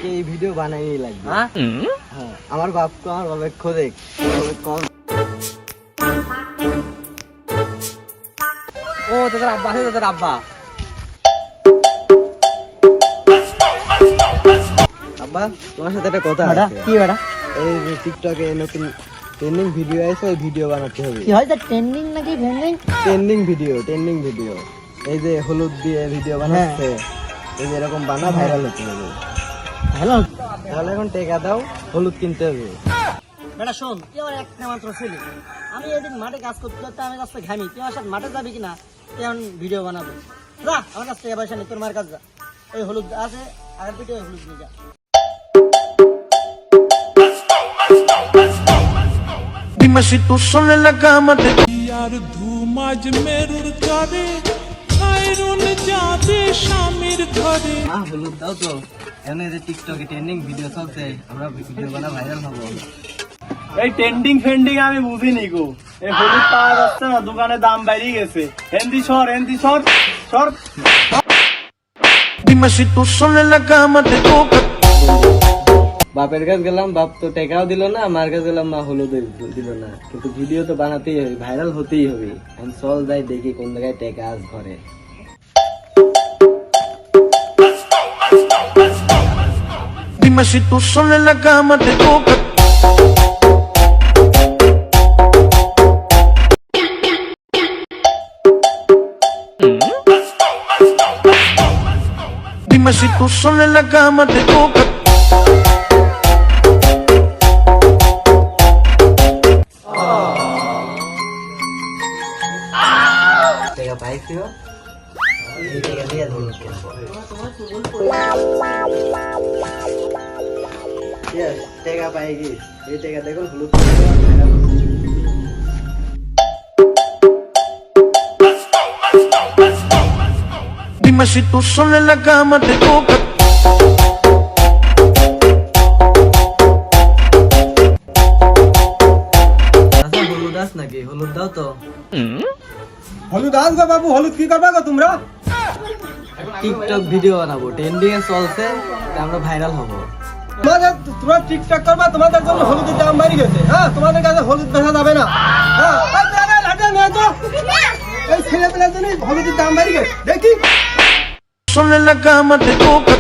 এই ভিডিও বানাই লাগবে। হ্যাঁ আমার বাপকে আমার বাবা খোদে কম। ও তোদের আব্বা আছে, তোদের আব্বা। আব্বা তোমার সাথে একটা কথা আছে। কি বেটা? এই যে টিকটকে নতুন ট্রেন্ডিং ভিডিও আছে, ওই ভিডিও বানাতে হবে। কি হয় ট্রেন্ডিং নাকি ট্রেন্ডিং? ট্রেন্ডিং ভিডিও এই যে হলুদ দিয়ে ভিডিও বানাচ্ছে, এই যে এরকম বানা ভাইরাল হতে হবে। হ্যালো তাহলে এখন টেকা দাও, হলুদ কিনতে হবে। বেটা শোন, তুই আমার একটা মাত্র ছেলে। আমি এদিন মাঠে কাজ করতে করতে আমি রাস্তায় ঘামি, তুই আমার সাথে মাঠে যাবি কিনা? তুই এখন ভিডিও বানাবো। যা আমার কাছ থেকে পয়সা নেই, তোর মার কাজ যা। ওই হলুদ আছে আগের পিঠে, ওই হলুদ নিয়ে যা। Dime si tú sola en la cama te यार धूमाज मेरुर करे খায়রুল যাবে স্বামীর ঘরে। হলুদ দাও তো, এখন এই যে টিকটকে ট্রেন্ডিং ভিডিও চলছে, আমরা ভিডিও বানা ভাইরাল হবো। এই ট্রেন্ডিং ফেন্ডিং আমি বুঝিনি গো। এই হলুদ পাওয়া যাচ্ছে না, দোকানে দাম বেড়ে গেছে। হেন্দি সর সর। Dime si tú sola en la cama te toca বাপের কাছে গেলাম, বাপ তো টেকাও দিল না, মার কাছে গেলাম, মা হলুদ দিল না। কিন্তু ভিডিও তো বানাতেই হবে, ভাইরাল হতেই হবে। এখন চল যাই দেখি কোন জায়গায় টেকা আজ ঘরে। Dime si tú sola en la cama te toca Dime si tú sola en la cama te toca টেকা পাইছিও, এই টেকা দিয়ে হলুদ কিনবো। Yes, টেকা পাই গেছি। এই টেকা দেখুন হলুদ কিনবো, ভাইরাল হবো। Dime si tú sola en la cama te toca আচ্ছা হলুদ আস নাকি? হলুদ দাও তো। হলুদ আসবে বাবু, হলুদ কি করবে গো তোমরা? টিকটক ভিডিও বানাবো, ট্রেন্ডিং এ চলছে, আমরা ভাইরাল হবো। তোমরা টিকটক করবা, তোমাদের জন্য হলুদের দাম বেড়ে গেছে। হ্যাঁ তোমাদের কাছে হলুদ বেচা যাবে না। হ্যাঁ এই ছেলে পেলের জন্য হলুদের দাম বেড়ে গেছে। দেখি sola en la cama te toca